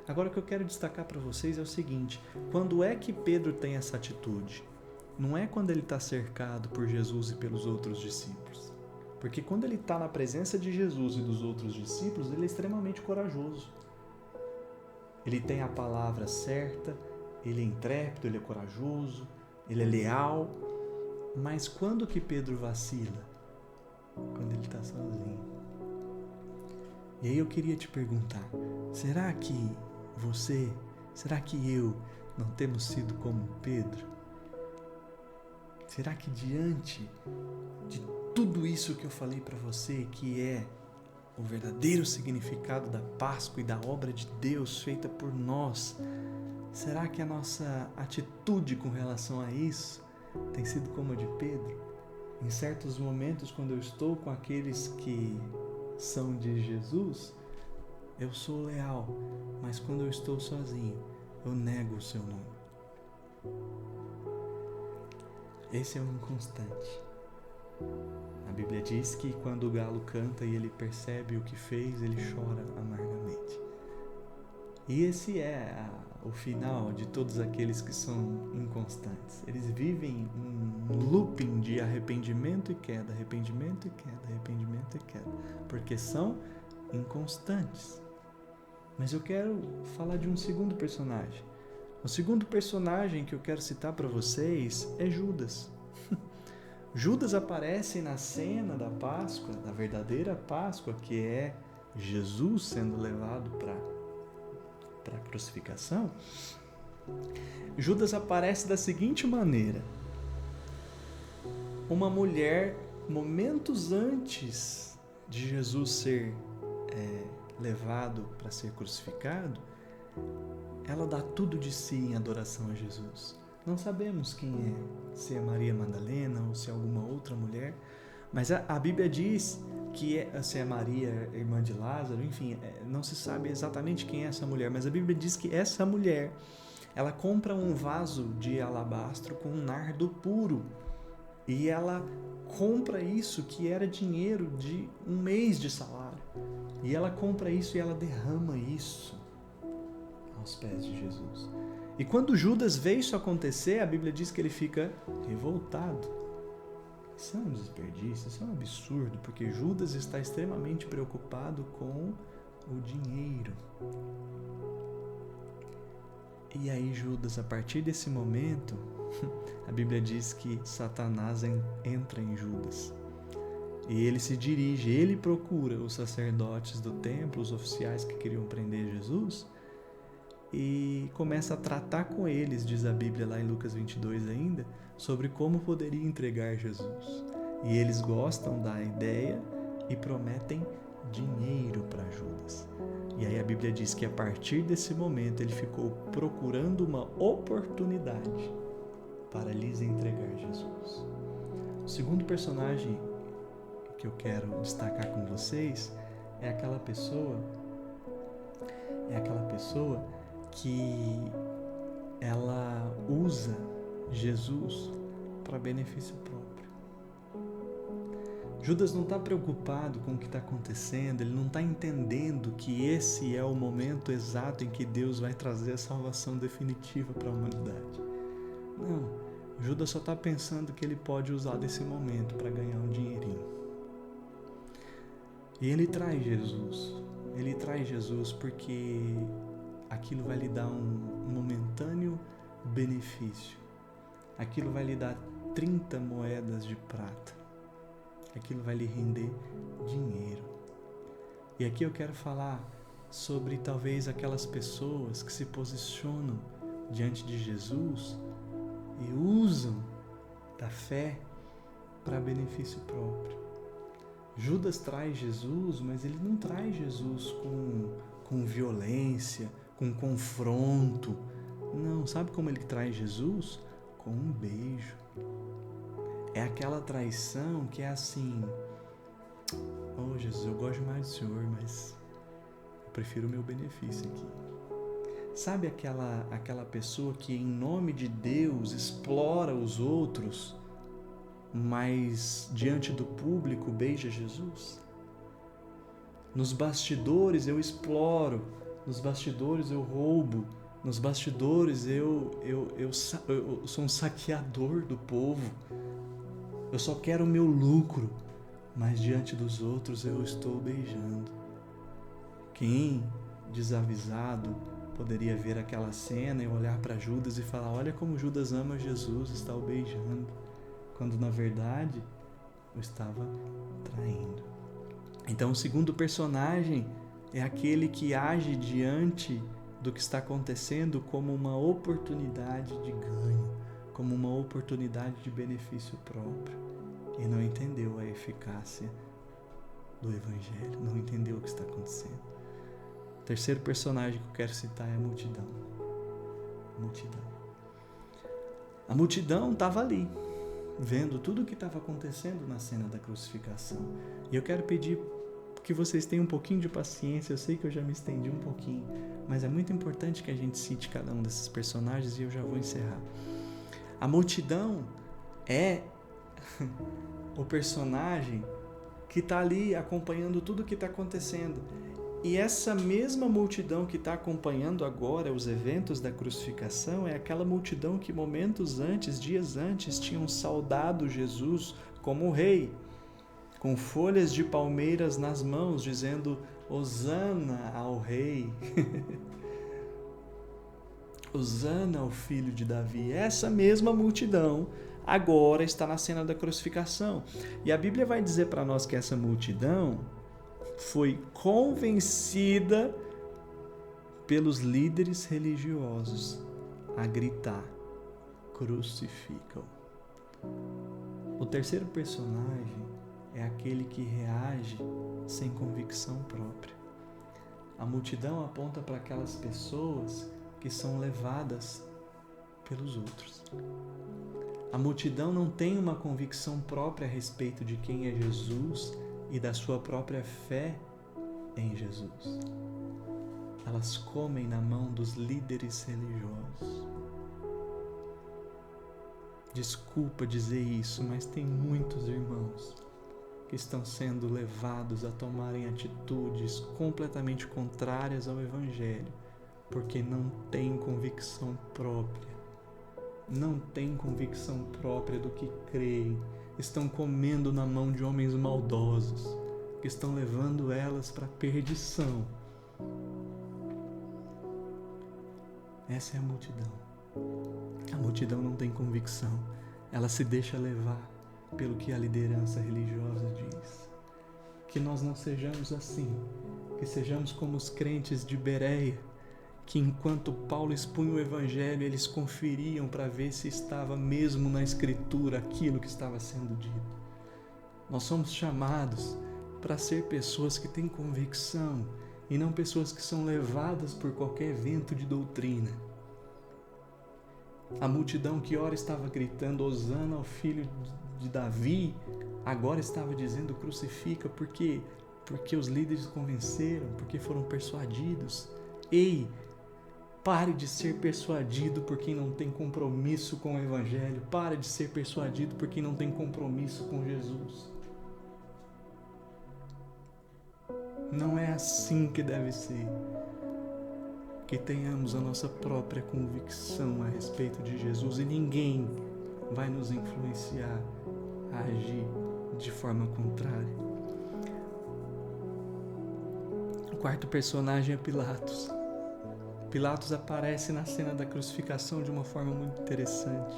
Agora o que eu quero destacar para vocês é o seguinte, quando é que Pedro tem essa atitude? Não é quando ele está cercado por Jesus e pelos outros discípulos. Porque quando ele está na presença de Jesus e dos outros discípulos, ele é extremamente corajoso. Ele tem a palavra certa, ele é intrépido, ele é corajoso, ele é leal. Mas quando que Pedro vacila? Quando ele está sozinho. E aí eu queria te perguntar, será que eu não temos sido como Pedro? Será que diante de tudo isso que eu falei para você, que é o verdadeiro significado da Páscoa e da obra de Deus feita por nós, será que a nossa atitude com relação a isso tem sido como a de Pedro? Em certos momentos, quando eu estou com aqueles que são de Jesus, eu sou leal, mas quando eu estou sozinho, eu nego o seu nome. Esse é um inconstante. A Bíblia diz que quando o galo canta e ele percebe o que fez, ele chora amargamente. E esse é o final de todos aqueles que são inconstantes. Eles vivem um looping de arrependimento e queda, arrependimento e queda, arrependimento e queda, porque são inconstantes. Mas eu quero falar de um segundo personagem. O segundo personagem que eu quero citar para vocês é Judas. Judas aparece na cena da Páscoa, da verdadeira Páscoa, que é Jesus sendo levado para a crucificação. Judas aparece da seguinte maneira: uma mulher, momentos antes de Jesus ser levado para ser crucificado, ela dá tudo de si em adoração a Jesus. Não sabemos quem é, se é Maria Madalena ou se é alguma outra mulher, mas a Bíblia diz que se é Maria, irmã de Lázaro, enfim, não se sabe exatamente quem é essa mulher, mas a Bíblia diz que essa mulher, ela compra um vaso de alabastro com um nardo puro, e ela compra isso que era dinheiro de um mês de salário, e ela compra isso e ela derrama isso aos pés de Jesus. E quando Judas vê isso acontecer, a Bíblia diz que ele fica revoltado. Isso é um desperdício, isso é um absurdo, porque Judas está extremamente preocupado com o dinheiro. E aí Judas, a partir desse momento, a Bíblia diz que Satanás entra em Judas. E ele se dirige, ele procura os sacerdotes do templo, os oficiais que queriam prender Jesus, e começa a tratar com eles, diz a Bíblia lá em Lucas 22 ainda, sobre como poderia entregar Jesus. E eles gostam da ideia e prometem dinheiro para Judas. E aí a Bíblia diz que a partir desse momento ele ficou procurando uma oportunidade para lhes entregar Jesus. O segundo personagem que eu quero destacar com vocês é aquela pessoa que ela usa Jesus para benefício próprio. Judas não está preocupado com o que está acontecendo, ele não está entendendo que esse é o momento exato em que Deus vai trazer a salvação definitiva para a humanidade. Não, Judas só está pensando que ele pode usar desse momento para ganhar um dinheirinho. E ele traz Jesus porque aquilo vai lhe dar um momentâneo benefício. Aquilo vai lhe dar 30 moedas de prata. Aquilo vai lhe render dinheiro. E aqui eu quero falar sobre talvez aquelas pessoas que se posicionam diante de Jesus e usam da fé para benefício próprio. Judas traz Jesus, mas ele não traz Jesus com violência, com confronto. Não, sabe como ele traz Jesus? Com um beijo. É aquela traição que é assim: oh Jesus, eu gosto mais do Senhor, mas eu prefiro o meu benefício aqui. Sabe aquela pessoa que em nome de Deus explora os outros, mas diante do público beija Jesus? Nos bastidores eu exploro, nos bastidores eu roubo, nos bastidores eu sou um saqueador do povo, eu só quero o meu lucro, mas diante dos outros eu estou beijando. Quem, desavisado, poderia ver aquela cena e olhar para Judas e falar: olha como Judas ama Jesus, está o beijando, quando na verdade eu estava traindo. Então o segundo personagem é aquele que age diante do que está acontecendo como uma oportunidade de ganho, como uma oportunidade de benefício próprio, e não entendeu a eficácia do Evangelho, não entendeu o que está acontecendo. O terceiro personagem que eu quero citar é a multidão. A multidão estava ali, vendo tudo o que estava acontecendo na cena da crucificação. E eu quero pedir que vocês tenham um pouquinho de paciência. Eu sei que eu já me estendi um pouquinho, mas é muito importante que a gente cite cada um desses personagens e eu já vou encerrar. A multidão é o personagem que está ali acompanhando tudo o que está acontecendo. E essa mesma multidão que está acompanhando agora os eventos da crucificação é aquela multidão que momentos antes, dias antes, tinham saudado Jesus como rei, com folhas de palmeiras nas mãos, dizendo: Hosana ao rei, Hosana ao filho de Davi. Essa mesma multidão agora está na cena da crucificação. E a Bíblia vai dizer para nós que essa multidão foi convencida pelos líderes religiosos a gritar: crucificam. O terceiro personagem é aquele que reage sem convicção própria. A multidão aponta para aquelas pessoas que são levadas pelos outros. A multidão não tem uma convicção própria a respeito de quem é Jesus e da sua própria fé em Jesus. Elas comem na mão dos líderes religiosos. Desculpa dizer isso, mas tem muitos irmãos que estão sendo levados a tomarem atitudes completamente contrárias ao Evangelho, porque não têm convicção própria. Não têm convicção própria do que creem. Estão comendo na mão de homens maldosos, que estão levando elas para a perdição. Essa é a multidão. A multidão não tem convicção. Ela se deixa levar pelo que a liderança religiosa diz. Que nós não sejamos assim. Que sejamos como os crentes de Bereia, que enquanto Paulo expunha o Evangelho, eles conferiam para ver se estava mesmo na Escritura aquilo que estava sendo dito. Nós somos chamados para ser pessoas que têm convicção e não pessoas que são levadas por qualquer vento de doutrina. A multidão que ora estava gritando Hosana ao filho de Davi, agora estava dizendo crucifica, porque os líderes convenceram, porque foram persuadidos. Ei, pare de ser persuadido por quem não tem compromisso com o Evangelho. Pare de ser persuadido por quem não tem compromisso com Jesus. Não é assim que deve ser. Que tenhamos a nossa própria convicção a respeito de Jesus e ninguém vai nos influenciar a agir de forma contrária. O quarto personagem é Pilatos. Pilatos aparece na cena da crucificação de uma forma muito interessante.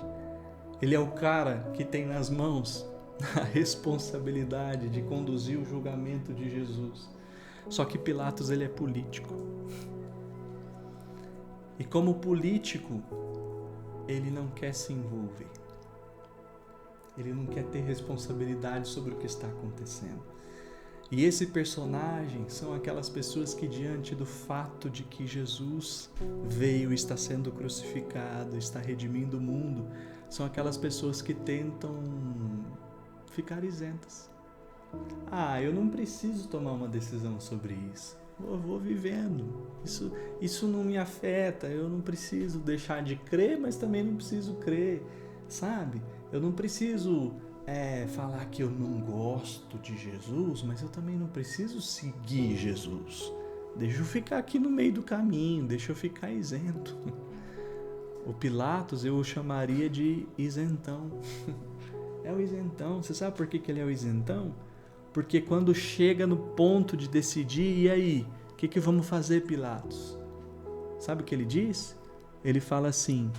Ele é o cara que tem nas mãos a responsabilidade de conduzir o julgamento de Jesus. Só que Pilatos, ele é político. E como político, ele não quer se envolver. Ele não quer ter responsabilidade sobre o que está acontecendo. E esse personagem são aquelas pessoas que, diante do fato de que Jesus veio, está sendo crucificado, está redimindo o mundo, são aquelas pessoas que tentam ficar isentas. Eu não preciso tomar uma decisão sobre isso. Eu vou vivendo. Isso não me afeta. Eu não preciso deixar de crer, mas também não preciso crer, sabe? Eu não preciso falar que eu não gosto de Jesus, mas eu também não preciso seguir Jesus. Deixa eu ficar aqui no meio do caminho, deixa eu ficar isento. O Pilatos eu o chamaria de isentão. É o isentão. Você sabe por que ele é o isentão? Porque quando chega no ponto de decidir, e aí? O que vamos fazer, Pilatos? Sabe o que ele diz? Ele fala assim: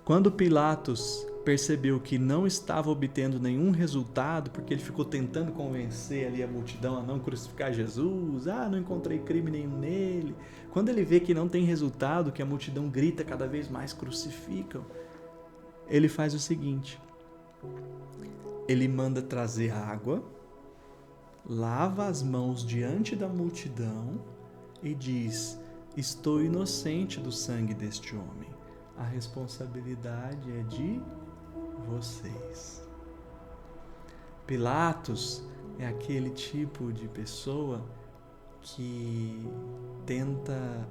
quando Pilatos percebeu que não estava obtendo nenhum resultado, porque ele ficou tentando convencer ali a multidão a não crucificar Jesus, não encontrei crime nenhum nele. Quando ele vê que não tem resultado, que a multidão grita cada vez mais, crucificam, ele faz o seguinte: ele manda trazer água, lava as mãos diante da multidão e diz: estou inocente do sangue deste homem. A responsabilidade é de vocês. Pilatos é aquele tipo de pessoa que tenta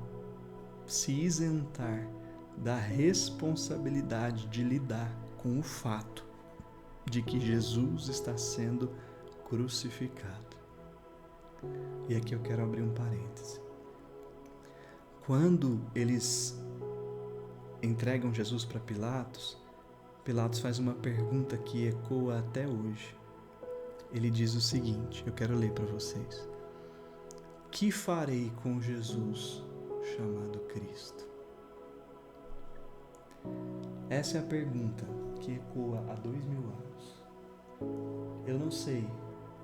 se isentar da responsabilidade de lidar com o fato de que Jesus está sendo crucificado. E aqui eu quero abrir um parêntese. Quando eles entregam Jesus para Pilatos, Pilatos faz uma pergunta que ecoa até hoje. Ele diz o seguinte, eu quero ler para vocês: que farei com Jesus chamado Cristo? Essa é a pergunta que ecoa há 2000 anos. Eu não sei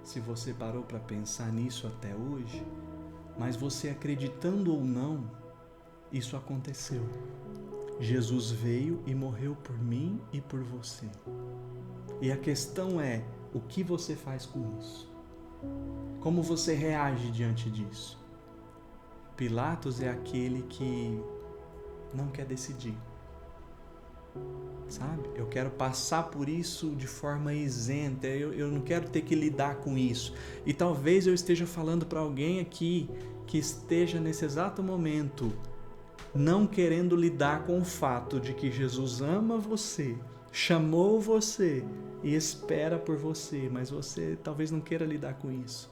se você parou para pensar nisso até hoje, mas você acreditando ou não, isso aconteceu. Jesus veio e morreu por mim e por você. E a questão é, o que você faz com isso? Como você reage diante disso? Pilatos é aquele que não quer decidir. Sabe? Eu quero passar por isso de forma isenta, eu não quero ter que lidar com isso. E talvez eu esteja falando para alguém aqui que esteja nesse exato momento não querendo lidar com o fato de que Jesus ama você, chamou você e espera por você, mas você talvez não queira lidar com isso.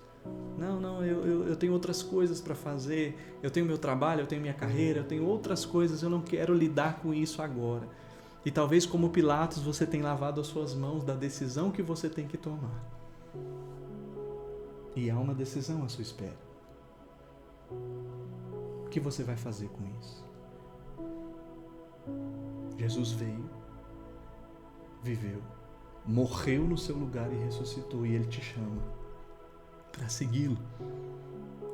Não, eu tenho outras coisas para fazer, eu tenho meu trabalho, eu tenho minha carreira, eu tenho outras coisas, eu não quero lidar com isso agora. E talvez como Pilatos você tenha lavado as suas mãos da decisão que você tem que tomar. E há uma decisão à sua espera. O que você vai fazer com isso? Jesus veio, viveu, morreu no seu lugar e ressuscitou, e Ele te chama para segui-lo.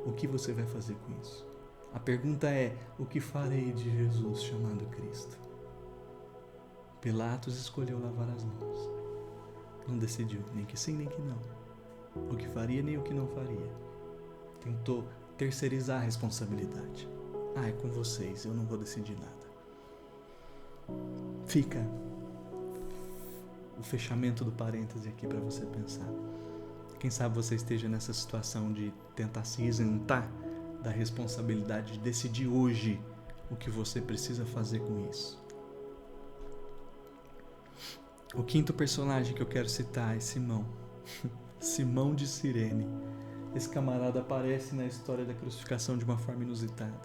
O que você vai fazer com isso? A pergunta é: o que farei de Jesus chamado Cristo? Pilatos escolheu lavar as mãos. Não decidiu nem que sim nem que não. O que faria nem o que não faria. Tentou terceirizar a responsabilidade. É com vocês, eu não vou decidir nada. Fica o fechamento do parêntese aqui para você pensar. Quem sabe você esteja nessa situação de tentar se isentar da responsabilidade de decidir hoje o que você precisa fazer com isso. O quinto personagem que eu quero citar é Simão. Simão de Cirene. Esse camarada aparece na história da crucificação de uma forma inusitada.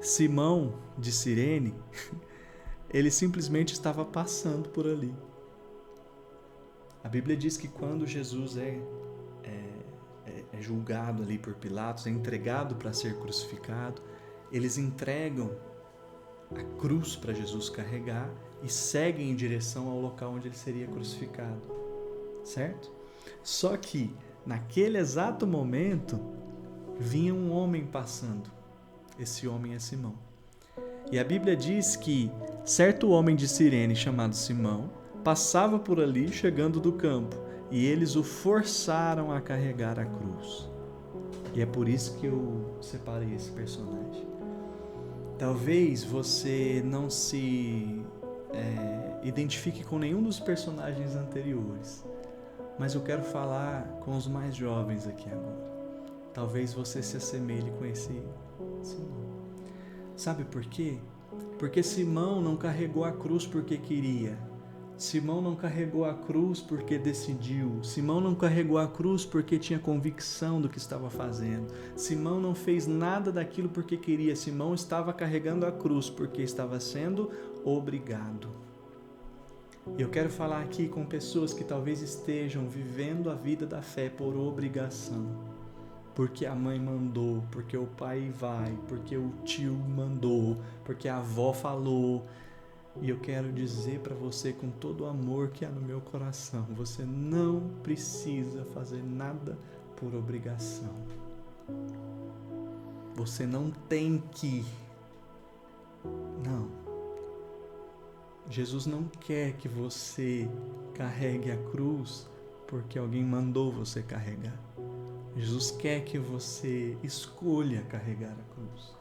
Simão de Cirene, ele simplesmente estava passando por ali. A Bíblia diz que quando Jesus é julgado ali por Pilatos, é entregado para ser crucificado, eles entregam a cruz para Jesus carregar e seguem em direção ao local onde ele seria crucificado, certo? Só que, naquele exato momento, vinha um homem passando. Esse homem é Simão. E a Bíblia diz que certo homem de Cirene chamado Simão passava por ali chegando do campo e eles o forçaram a carregar a cruz. E é por isso que eu separei esse personagem. Talvez você não se identifique com nenhum dos personagens anteriores, mas eu quero falar com os mais jovens aqui agora. Talvez você se assemelhe com esse Simão. Sabe por quê? Porque Simão não carregou a cruz porque queria. Simão não carregou a cruz porque decidiu. Simão não carregou a cruz porque tinha convicção do que estava fazendo. Simão não fez nada daquilo porque queria. Simão estava carregando a cruz porque estava sendo obrigado. Eu quero falar aqui com pessoas que talvez estejam vivendo a vida da fé por obrigação. Porque a mãe mandou, porque o pai vai, porque o tio mandou, porque a avó falou. E eu quero dizer para você com todo o amor que há no meu coração, você não precisa fazer nada por obrigação. Você não tem que. Não. Jesus não quer que você carregue a cruz porque alguém mandou você carregar. Jesus quer que você escolha carregar a cruz.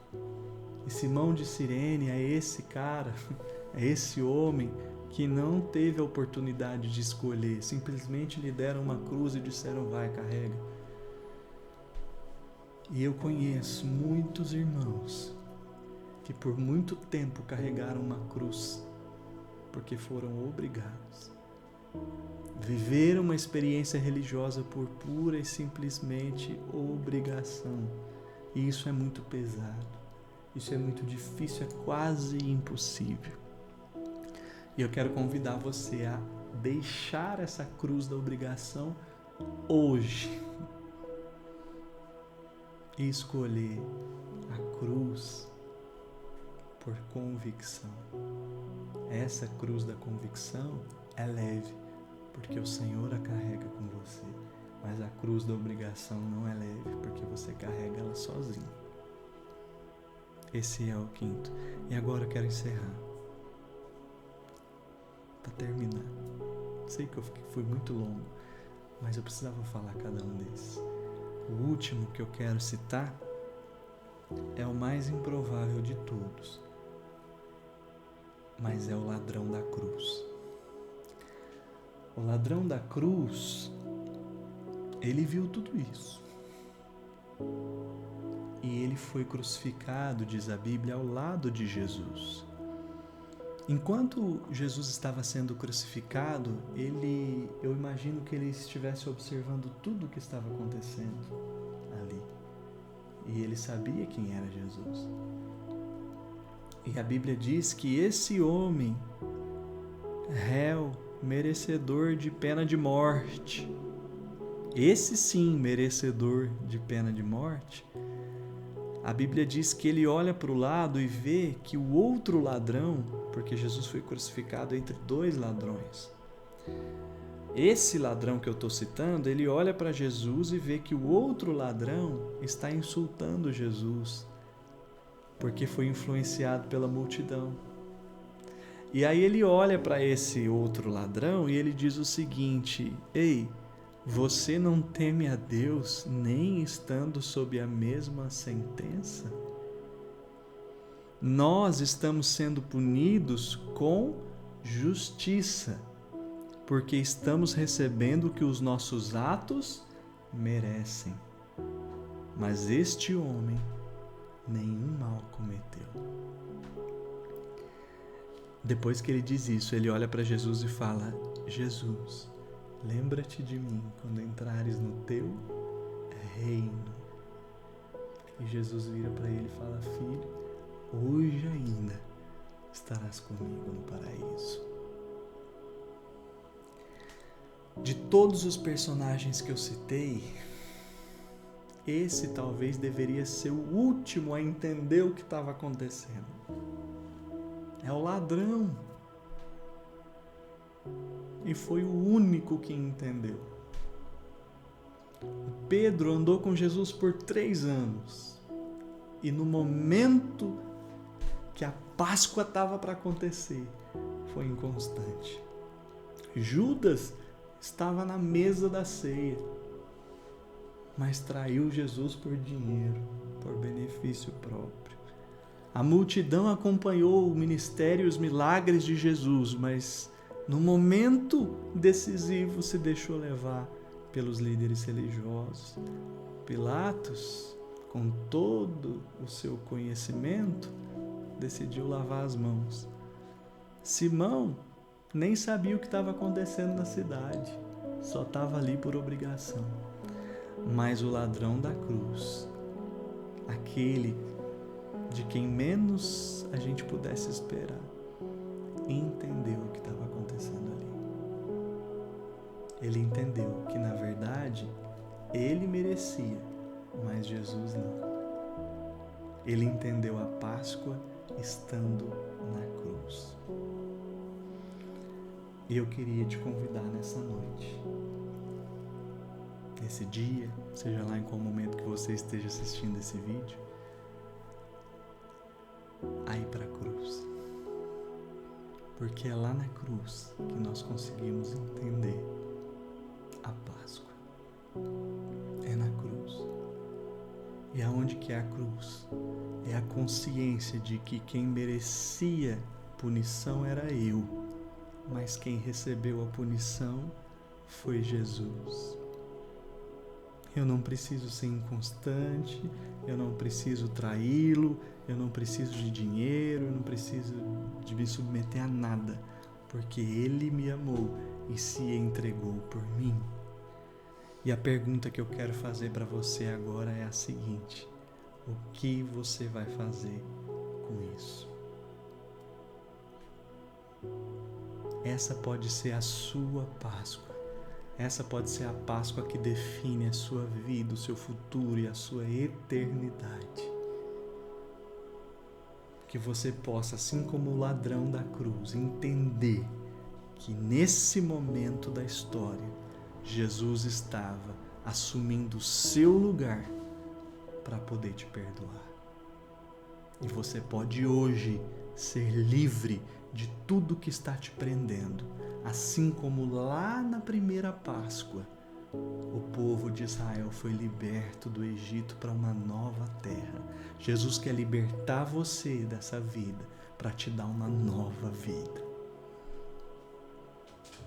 E Simão de Cirene é esse cara, é esse homem que não teve a oportunidade de escolher. Simplesmente lhe deram uma cruz e disseram, vai, carrega. E eu conheço muitos irmãos que por muito tempo carregaram uma cruz porque foram obrigados. Viveram uma experiência religiosa por pura e simplesmente obrigação. E isso é muito pesado. Isso é muito difícil, é quase impossível. E eu quero convidar você a deixar essa cruz da obrigação hoje e escolher a cruz por convicção. Essa cruz da convicção é leve, porque o Senhor a carrega com você. Mas a cruz da obrigação não é leve, porque você carrega ela sozinho. Esse é o quinto. E agora eu quero encerrar. Para terminar. Sei que eu fui muito longo, mas eu precisava falar cada um desses. O último que eu quero citar é o mais improvável de todos, mas é o ladrão da cruz. O ladrão da cruz, ele viu tudo isso. E ele foi crucificado, diz a Bíblia, ao lado de Jesus. Enquanto Jesus estava sendo crucificado, eu imagino que ele estivesse observando tudo o que estava acontecendo ali. E ele sabia quem era Jesus. E a Bíblia diz que esse homem, réu, merecedor de pena de morte, esse sim, merecedor de pena de morte, a Bíblia diz que ele olha para o lado e vê que o outro ladrão, porque Jesus foi crucificado entre dois ladrões, esse ladrão que eu estou citando, ele olha para Jesus e vê que o outro ladrão está insultando Jesus, porque foi influenciado pela multidão. E aí ele olha para esse outro ladrão e ele diz o seguinte: ei, você não teme a Deus nem estando sob a mesma sentença? Nós estamos sendo punidos com justiça, porque estamos recebendo o que os nossos atos merecem. Mas este homem nenhum mal cometeu. Depois que ele diz isso, ele olha para Jesus e fala: Jesus, lembra-te de mim quando entrares no teu reino. E Jesus vira para ele e fala: filho, hoje ainda estarás comigo no paraíso. De todos os personagens que eu citei, esse talvez deveria ser o último a entender o que estava acontecendo. é o ladrão. E foi o único que entendeu. Pedro andou com Jesus por 3 anos. E no momento que a Páscoa estava para acontecer, foi inconstante. Judas estava na mesa da ceia, mas traiu Jesus por dinheiro, por benefício próprio. A multidão acompanhou o ministério e os milagres de Jesus, mas no momento decisivo se deixou levar pelos líderes religiosos. Pilatos, com todo o seu conhecimento, decidiu lavar as mãos. Simão nem sabia o que estava acontecendo na cidade, só estava ali por obrigação. Mas o ladrão da cruz, aquele de quem menos a gente pudesse esperar, entendeu o que estava acontecendo ali. Ele entendeu que, na verdade, ele merecia, mas Jesus não. Ele entendeu a Páscoa estando na cruz. E eu queria te convidar nessa noite, nesse dia, seja lá em qual momento que você esteja assistindo esse vídeo, a ir para a cruz. Porque é lá na cruz que nós conseguimos entender a Páscoa. É na cruz. E aonde que é a cruz? É a consciência de que quem merecia punição era eu, mas quem recebeu a punição foi Jesus. Eu não preciso ser inconstante, eu não preciso traí-lo, eu não preciso de dinheiro, eu não preciso de me submeter a nada, porque ele me amou e se entregou por mim. E a pergunta que eu quero fazer para você agora é a seguinte: o que você vai fazer com isso? Essa pode ser a sua Páscoa. Essa pode ser a Páscoa que define a sua vida, o seu futuro e a sua eternidade. Que você possa, assim como o ladrão da cruz, entender que nesse momento da história, Jesus estava assumindo o seu lugar para poder te perdoar. E você pode hoje ser livre de tudo que está te prendendo, assim como lá na primeira Páscoa, o povo de Israel foi liberto do Egito para uma nova terra. Jesus quer libertar você dessa vida para te dar uma nova vida.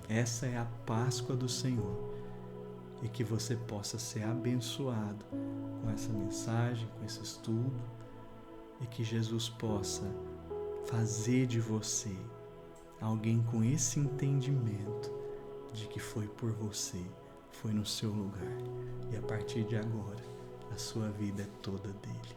Essa é a Páscoa do Senhor. E que você possa ser abençoado com essa mensagem, com esse estudo, e que Jesus possa fazer de você alguém com esse entendimento de que foi por você, foi no seu lugar, e a partir de agora a sua vida é toda dele.